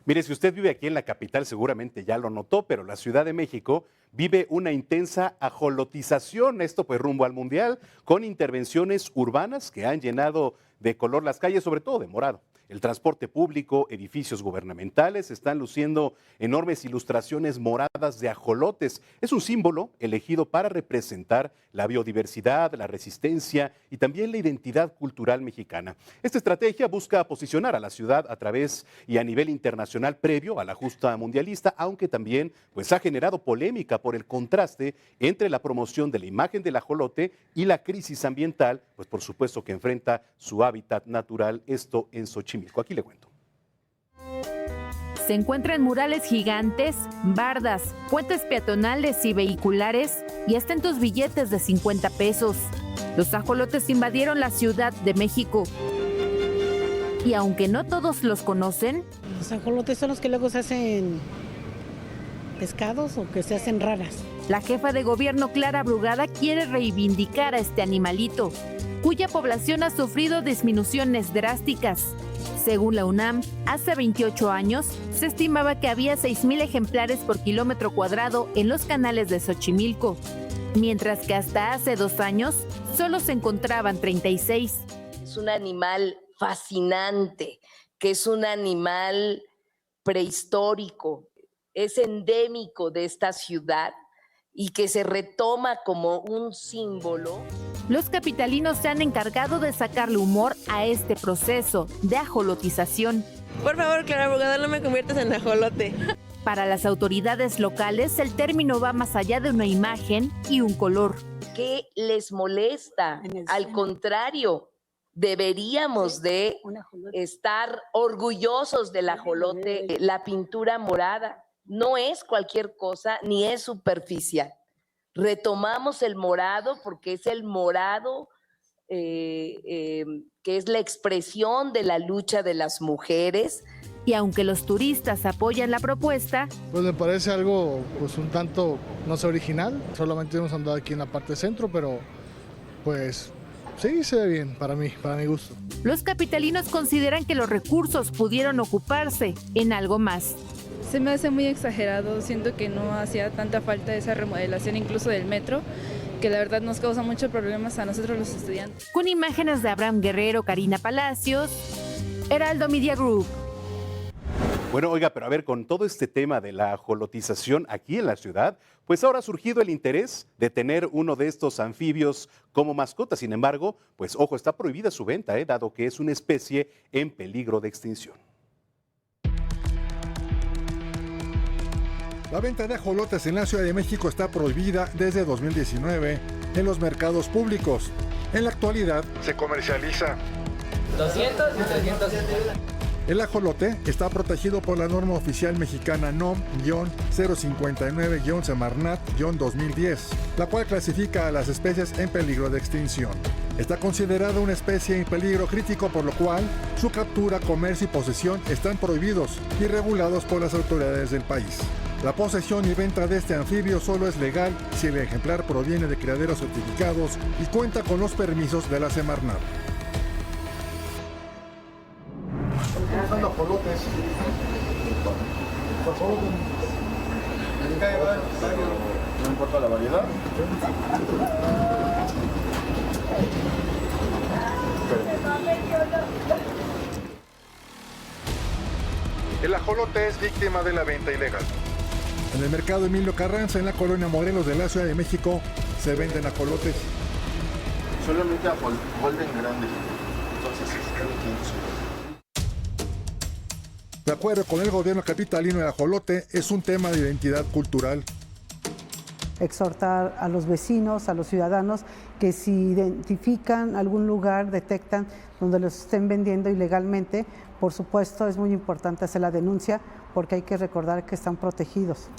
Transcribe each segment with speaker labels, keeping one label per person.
Speaker 1: Mire, si usted vive aquí en la capital, seguramente ya lo notó, pero la Ciudad de México vive una intensa ajolotización, esto pues rumbo al Mundial, con intervenciones urbanas que han llenado de color las calles, sobre todo de morado. El transporte público, edificios gubernamentales están luciendo enormes ilustraciones moradas de ajolotes. Es un símbolo elegido para representar la biodiversidad, la resistencia y también la identidad cultural mexicana. Esta estrategia busca posicionar a la ciudad a través y a nivel internacional previo a la justa mundialista, aunque también pues, ha generado polémica por el contraste entre la promoción de la imagen del ajolote y la crisis ambiental, pues por supuesto que enfrenta su hábitat natural, esto en Xochimilco. Aquí le cuento.
Speaker 2: Se encuentran murales gigantes, bardas, puentes peatonales y vehiculares y hasta en tus billetes de 50 pesos. Los ajolotes invadieron la Ciudad de México. Y aunque no todos los conocen,
Speaker 3: los ajolotes son los que luego se hacen pescados o que se hacen raras.
Speaker 2: La jefa de gobierno Clara Brugada quiere reivindicar a este animalito, cuya población ha sufrido disminuciones drásticas. Según la UNAM, hace 28 años se estimaba que había 6,000 ejemplares por kilómetro cuadrado en los canales de Xochimilco, mientras que hasta hace 2 años solo se encontraban 36.
Speaker 4: Es un animal fascinante, que es un animal prehistórico, es endémico de esta ciudad y que se retoma como un símbolo.
Speaker 2: Los capitalinos se han encargado de sacarle humor a este proceso de ajolotización.
Speaker 5: Por favor, Clara Brugada, no me conviertas en ajolote.
Speaker 2: Para las autoridades locales, el término va más allá de una imagen y un color.
Speaker 4: ¿Qué les molesta? Al contrario, deberíamos de estar orgullosos del ajolote. La pintura morada no es cualquier cosa ni es superficial. Retomamos el morado porque es el morado que es la expresión de la lucha de las mujeres.
Speaker 2: Y aunque los turistas apoyan la propuesta,
Speaker 6: pues me parece algo pues un tanto, no sé, original. Solamente hemos andado aquí en la parte centro, pero pues sí, se ve bien para mí, para mi gusto.
Speaker 2: Los capitalinos consideran que los recursos pudieron ocuparse en algo más.
Speaker 7: Se me hace muy exagerado, siento que no hacía tanta falta esa remodelación incluso del metro, que la verdad nos causa muchos problemas a nosotros los estudiantes.
Speaker 2: Con imágenes de Abraham Guerrero, Karina Palacios, Heraldo Media Group.
Speaker 1: Bueno, oiga, pero a ver, con todo este tema de la ajolotización aquí en la ciudad, pues ahora ha surgido el interés de tener uno de estos anfibios como mascota. Sin embargo, pues ojo, está prohibida su venta, dado que es una especie en peligro de extinción.
Speaker 8: La venta de ajolotes en la Ciudad de México está prohibida desde 2019 en los mercados públicos. En la actualidad se comercializa
Speaker 9: 200 y 300.
Speaker 8: El ajolote está protegido por la norma oficial mexicana NOM-059-Semarnat-2010, la cual clasifica a las especies en peligro de extinción. Está considerada una especie en peligro crítico, por lo cual su captura, comercio y posesión están prohibidos y regulados por las autoridades del país. La posesión y venta de este anfibio solo es legal si el ejemplar proviene de criaderos certificados y cuenta con los permisos de la Semarnat.
Speaker 6: Son ajolotes.
Speaker 10: No importa la variedad.
Speaker 8: El ajolote es víctima de la venta ilegal. En el mercado Emilio Carranza, en la colonia Morelos de la Ciudad de México, se venden ajolotes.
Speaker 10: Solamente a golden grandes. Entonces,
Speaker 8: de acuerdo con el gobierno capitalino, el ajolote es un tema de identidad cultural.
Speaker 3: Exhortar a los vecinos, a los ciudadanos, que si identifican algún lugar, detectan donde los estén vendiendo ilegalmente, por supuesto es muy importante hacer la denuncia porque hay que recordar que están protegidos.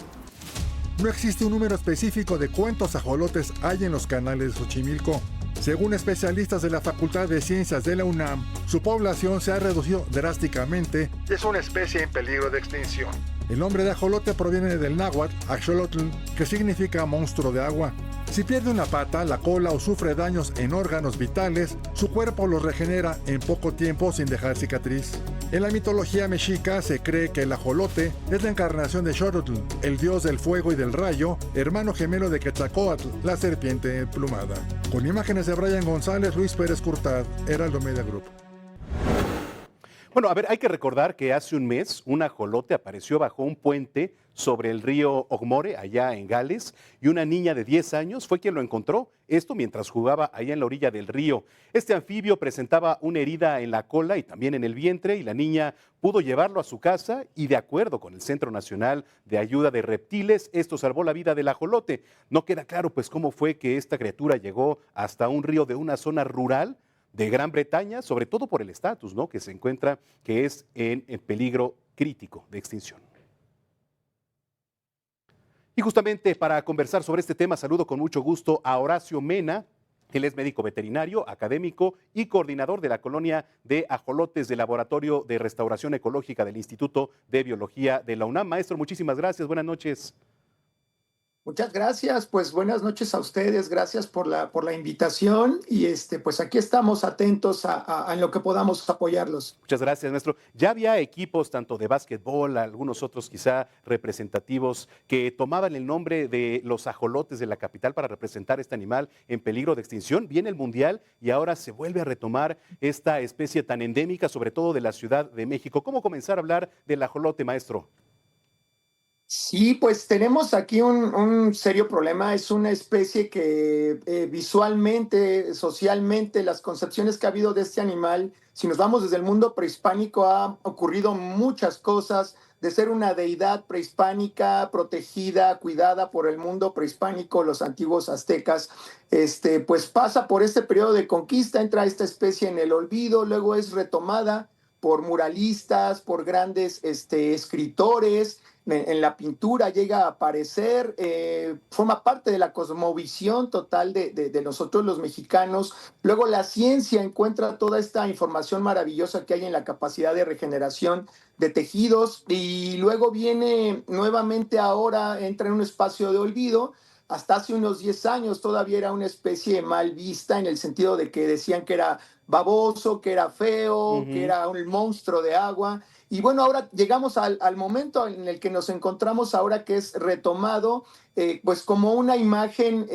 Speaker 8: No existe un número específico de cuántos ajolotes hay en los canales de Xochimilco. Según especialistas de la Facultad de Ciencias de la UNAM, su población se ha reducido drásticamente. Es una especie en peligro de extinción. El nombre de ajolote proviene del náhuatl, axolotl, que significa monstruo de agua. Si pierde una pata, la cola o sufre daños en órganos vitales, su cuerpo los regenera en poco tiempo sin dejar cicatriz. En la mitología mexica se cree que el ajolote es la encarnación de Xolotl, el dios del fuego y del rayo, hermano gemelo de Quetzalcóatl, la serpiente emplumada. Con imágenes de Brian González, Luis Pérez Curtad, Heraldo Media Group.
Speaker 1: Bueno, a ver, hay que recordar que hace un mes un ajolote apareció bajo un puente sobre el río Ogmore, allá en Gales, y una niña de 10 años fue quien lo encontró, esto mientras jugaba allá en la orilla del río. Este anfibio presentaba una herida en la cola y también en el vientre, y la niña pudo llevarlo a su casa y, de acuerdo con el Centro Nacional de Ayuda de Reptiles, esto salvó la vida del ajolote. No queda claro pues cómo fue que esta criatura llegó hasta un río de una zona rural de Gran Bretaña, sobre todo por el estatus, ¿no?, que se encuentra, que es en peligro crítico de extinción. Y justamente para conversar sobre este tema, saludo con mucho gusto a Horacio Mena. Él es médico veterinario, académico y coordinador de la colonia de ajolotes del Laboratorio de Restauración Ecológica del Instituto de Biología de la UNAM. Maestro, muchísimas gracias. Buenas noches.
Speaker 11: Muchas gracias, pues buenas noches a ustedes, gracias por la invitación y pues aquí estamos atentos a lo que podamos apoyarlos.
Speaker 1: Muchas gracias, maestro. Ya había equipos tanto de básquetbol, algunos otros quizá representativos, que tomaban el nombre de los ajolotes de la capital para representar este animal en peligro de extinción. Viene el Mundial y ahora se vuelve a retomar esta especie tan endémica, sobre todo de la Ciudad de México. ¿Cómo comenzar a hablar del ajolote, maestro?
Speaker 11: Sí, pues tenemos aquí un serio problema. Es una especie que visualmente, socialmente, las concepciones que ha habido de este animal, si nos vamos desde el mundo prehispánico, ha ocurrido muchas cosas, de ser una deidad prehispánica, protegida, cuidada por el mundo prehispánico, los antiguos aztecas, pues pasa por este periodo de conquista, entra esta especie en el olvido, luego es retomada por muralistas, por grandes escritores. En la pintura llega a aparecer, forma parte de la cosmovisión total de nosotros los mexicanos. Luego la ciencia encuentra toda esta información maravillosa que hay en la capacidad de regeneración de tejidos y luego viene nuevamente ahora, entra en un espacio de olvido. Hasta hace unos 10 años todavía era una especie mal vista en el sentido de que decían que era baboso, que era feo, que era un monstruo de agua. Y bueno, ahora llegamos al momento en el que nos encontramos ahora, que es retomado pues como una imagen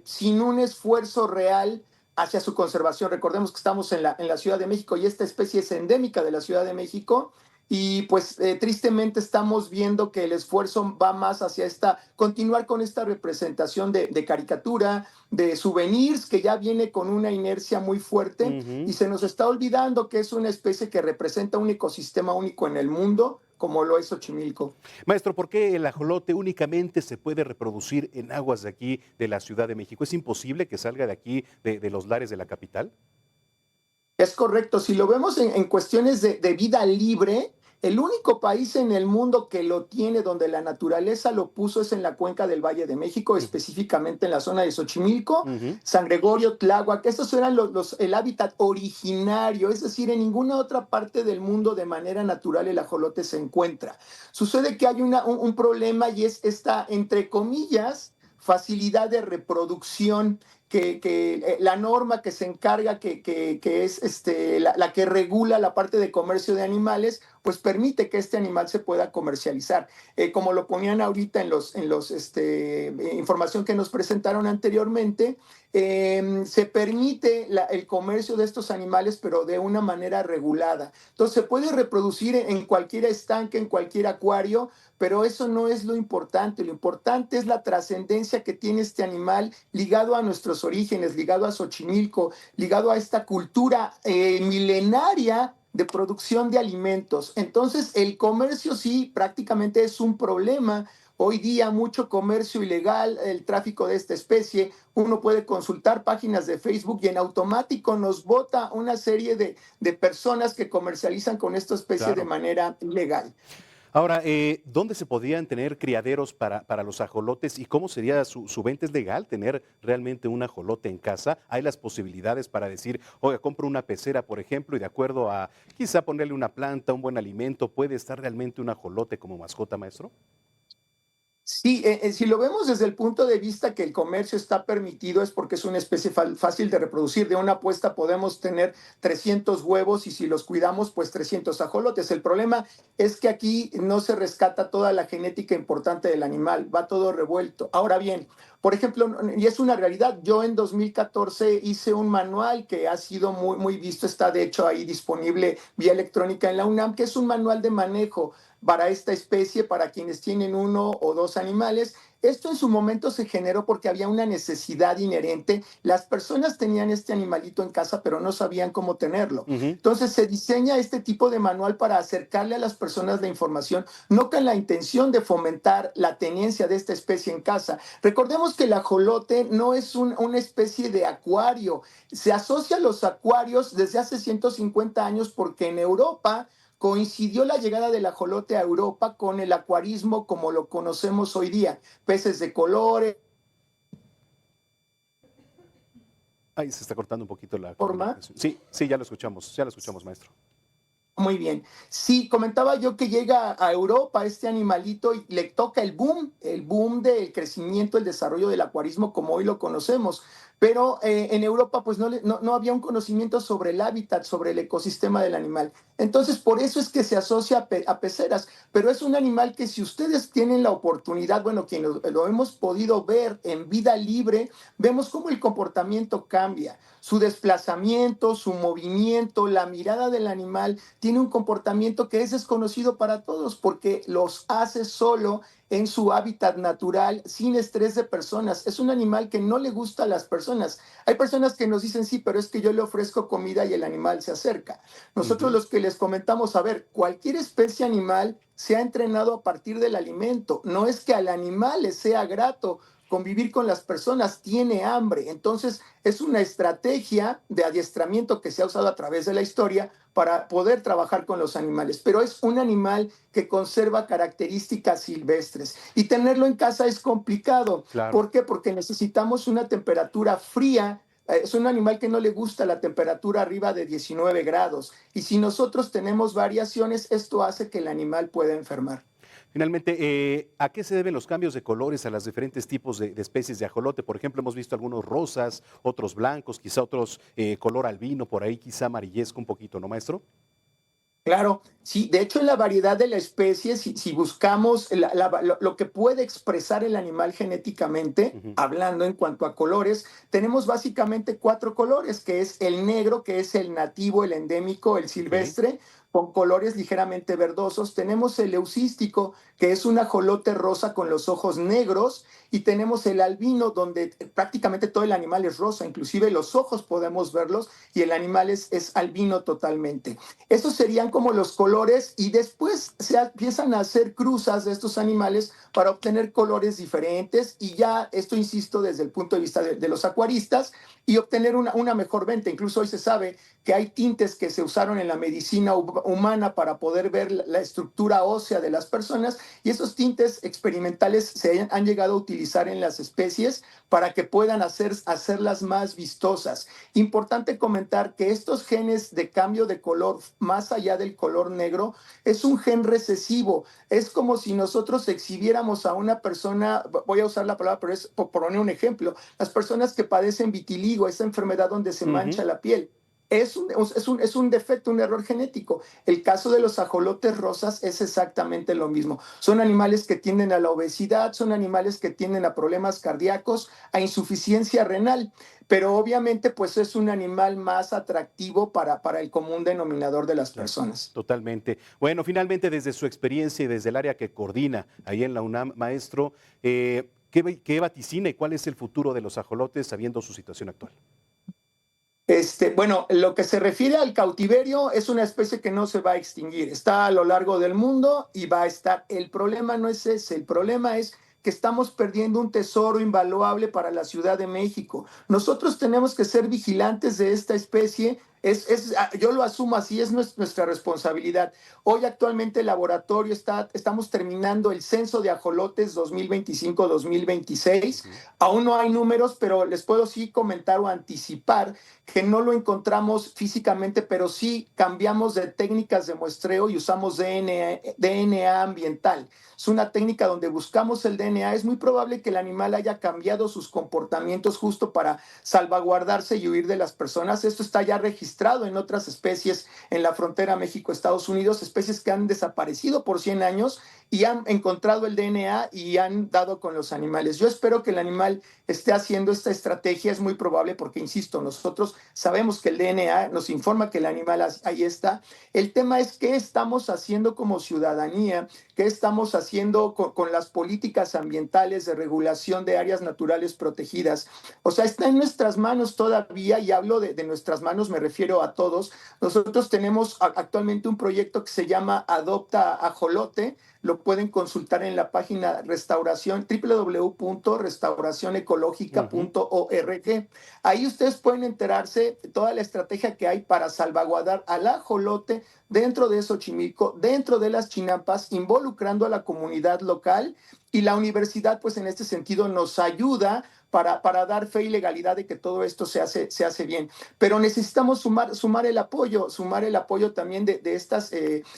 Speaker 11: sin un esfuerzo real hacia su conservación. Recordemos que estamos en la Ciudad de México y esta especie es endémica de la Ciudad de México. Y pues tristemente estamos viendo que el esfuerzo va más hacia continuar con esta representación de caricatura, de souvenirs, que ya viene con una inercia muy fuerte y se nos está olvidando que es una especie que representa un ecosistema único en el mundo, como lo es Xochimilco.
Speaker 1: Maestro, ¿por qué el ajolote únicamente se puede reproducir en aguas de aquí, de la Ciudad de México? ¿Es imposible que salga de aquí, de los lares de la capital?
Speaker 11: Es correcto. Si lo vemos en cuestiones de vida libre, el único país en el mundo que lo tiene, donde la naturaleza lo puso, es en la cuenca del Valle de México, específicamente en la zona de Xochimilco, San Gregorio, Tláhuac. Estos eran el hábitat originario, es decir, en ninguna otra parte del mundo de manera natural el ajolote se encuentra. Sucede que hay un problema y es esta, entre comillas, facilidad de reproducción que la norma que se encarga, que es la que regula la parte de comercio de animales, pues permite que este animal se pueda comercializar. Como lo ponían ahorita en los información que nos presentaron anteriormente, se permite el comercio de estos animales, pero de una manera regulada. Entonces se puede reproducir en cualquier estanque, en cualquier acuario, pero eso no es lo importante. Lo importante es la trascendencia que tiene este animal ligado a nuestros orígenes, ligado a Xochimilco, ligado a esta cultura milenaria de producción de alimentos. Entonces, el comercio sí prácticamente es un problema. Hoy día mucho comercio ilegal, el tráfico de esta especie. Uno puede consultar páginas de Facebook y en automático nos bota una serie de personas que comercializan con esta especie de manera ilegal.
Speaker 1: Ahora, ¿dónde se podrían tener criaderos para los ajolotes y cómo sería su venta? ¿Es legal tener realmente un ajolote en casa? ¿Hay las posibilidades para decir, oiga, compro una pecera, por ejemplo, y de acuerdo a quizá ponerle una planta, un buen alimento, puede estar realmente un ajolote como mascota, maestro?
Speaker 11: Sí, si lo vemos desde el punto de vista que el comercio está permitido es porque es una especie fácil de reproducir. De una puesta podemos tener 300 huevos y si los cuidamos, pues 300 ajolotes. El problema es que aquí no se rescata toda la genética importante del animal, va todo revuelto. Ahora bien, por ejemplo, y es una realidad, yo en 2014 hice un manual que ha sido muy visto, está de hecho ahí disponible vía electrónica en la UNAM, que es un manual de manejo para esta especie, para quienes tienen 1 o 2 animales. Esto en su momento se generó porque había una necesidad inherente. Las personas tenían este animalito en casa, pero no sabían cómo tenerlo. Entonces se diseña este tipo de manual para acercarle a las personas la información, no con la intención de fomentar la tenencia de esta especie en casa. Recordemos que el ajolote no es una especie de acuario. Se asocia a los acuarios desde hace 150 años porque en Europa coincidió la llegada del ajolote a Europa con el acuarismo como lo conocemos hoy día. Peces de colores.
Speaker 1: Ahí se está cortando un poquito la
Speaker 11: ¿Forma?
Speaker 1: comunicación. Sí, ya lo escuchamos, maestro.
Speaker 11: Muy bien. Sí, comentaba yo que llega a Europa este animalito y le toca el boom del crecimiento, el desarrollo del acuarismo como hoy lo conocemos. Pero en Europa pues no había un conocimiento sobre el hábitat, sobre el ecosistema del animal. Entonces por eso es que se asocia a peceras, pero es un animal que si ustedes tienen la oportunidad, bueno, quienes lo hemos podido ver en vida libre, vemos cómo el comportamiento cambia. Su desplazamiento, su movimiento, la mirada del animal tiene un comportamiento que es desconocido para todos porque los hace solo en su hábitat natural, sin estrés de personas. Es un animal que no le gusta a las personas. Hay personas que nos dicen, sí, pero es que yo le ofrezco comida y el animal se acerca. Nosotros los que les comentamos, a ver, cualquier especie animal se ha entrenado a partir del alimento. No es que al animal le sea grato convivir con las personas, tiene hambre. Entonces, es una estrategia de adiestramiento que se ha usado a través de la historia para poder trabajar con los animales. Pero es un animal que conserva características silvestres. Y tenerlo en casa es complicado.
Speaker 1: Claro.
Speaker 11: ¿Por qué? Porque necesitamos una temperatura fría. Es un animal que no le gusta la temperatura arriba de 19 grados. Y si nosotros tenemos variaciones, esto hace que el animal pueda enfermar.
Speaker 1: Finalmente, ¿a qué se deben los cambios de colores a los diferentes tipos de especies de ajolote? Por ejemplo, hemos visto algunos rosas, otros blancos, quizá otros color albino, por ahí quizá amarillesco un poquito, ¿no, maestro?
Speaker 11: Claro, sí, de hecho en la variedad de la especie, si buscamos lo que puede expresar el animal genéticamente, hablando en cuanto a colores, tenemos básicamente 4 colores, que es el negro, que es el nativo, el endémico, el silvestre, con colores ligeramente verdosos. Tenemos el leucístico, que es un ajolote rosa con los ojos negros, y tenemos el albino, donde prácticamente todo el animal es rosa, inclusive los ojos podemos verlos, y el animal es albino totalmente. Estos serían como los colores, y después se empiezan a hacer cruzas de estos animales para obtener colores diferentes, y ya esto, insisto, desde el punto de vista de los acuaristas, y obtener una mejor venta. Incluso hoy se sabe que hay tintes que se usaron en la medicina humana para poder ver la estructura ósea de las personas, y esos tintes experimentales se han llegado a utilizar en las especies para que puedan hacerlas más vistosas. Importante comentar que estos genes de cambio de color, más allá del color negro, es un gen recesivo. Es como si nosotros exhibiéramos a una persona, voy a usar la palabra, pero es por poner un ejemplo, las personas que padecen vitiligo, esa enfermedad donde se mancha la piel. Es un defecto, un error genético. El caso de los ajolotes rosas es exactamente lo mismo. Son animales que tienden a la obesidad, son animales que tienden a problemas cardíacos, a insuficiencia renal, pero obviamente pues es un animal más atractivo para el común denominador de las personas.
Speaker 1: Totalmente. Bueno, finalmente desde su experiencia y desde el área que coordina ahí en la UNAM, maestro, ¿qué vaticina y cuál es el futuro de los ajolotes sabiendo su situación actual?
Speaker 11: Bueno, lo que se refiere al cautiverio es una especie que no se va a extinguir. Está a lo largo del mundo y va a estar. El problema no es ese. El problema es que estamos perdiendo un tesoro invaluable para la Ciudad de México. Nosotros tenemos que ser vigilantes de esta especie. Yo lo asumo así, es nuestra responsabilidad. Hoy actualmente el laboratorio estamos terminando el censo de ajolotes 2025-2026. Aún no hay números, pero les puedo sí comentar o anticipar que no lo encontramos físicamente, pero sí cambiamos de técnicas de muestreo y usamos DNA ambiental. Es una técnica donde buscamos el DNA. Es muy probable que el animal haya cambiado sus comportamientos justo para salvaguardarse y huir de las personas. Esto está ya registrado en otras especies en la frontera México-Estados Unidos, especies que han desaparecido por 100 años y han encontrado el DNA y han dado con los animales. Yo espero que el animal esté haciendo esta estrategia. Es muy probable porque, insisto, nosotros sabemos que el DNA nos informa que el animal ahí está. El tema es qué estamos haciendo como ciudadanía, qué estamos haciendo con las políticas ambientales de regulación de áreas naturales protegidas. O sea, está en nuestras manos todavía, y hablo de nuestras manos, me refiero a todos. Nosotros tenemos actualmente un proyecto que se llama Adopta Ajolote. Lo pueden consultar en la página www.restauracionecológica.org. Ahí ustedes pueden enterarse de toda la estrategia que hay para salvaguardar al ajolote dentro de Xochimilco, dentro de las chinampas, involucrando a la comunidad local, y la universidad, pues en este sentido, nos ayuda para dar fe y legalidad de que todo esto se hace bien. Pero necesitamos sumar el apoyo también de estas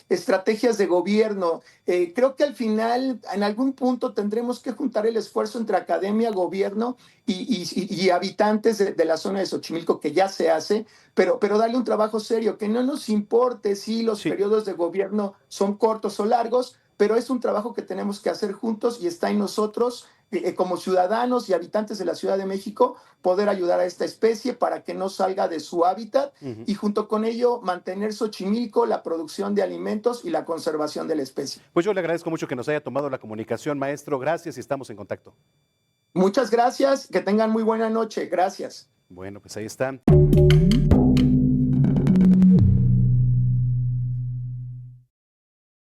Speaker 11: estrategias de gobierno. Creo que al final, en algún punto, tendremos que juntar el esfuerzo entre academia, gobierno y habitantes de la zona de Xochimilco, que ya se hace, pero darle un trabajo serio, que no nos importe si los periodos de gobierno son cortos o largos, pero es un trabajo que tenemos que hacer juntos y está en nosotros, como ciudadanos y habitantes de la Ciudad de México, poder ayudar a esta especie para que no salga de su hábitat y junto con ello mantener Xochimilco, la producción de alimentos y la conservación de la especie.
Speaker 1: Pues yo le agradezco mucho que nos haya tomado la comunicación, maestro. Gracias y estamos en contacto.
Speaker 11: Muchas gracias, que tengan muy buena noche. Gracias.
Speaker 1: Bueno, pues ahí están.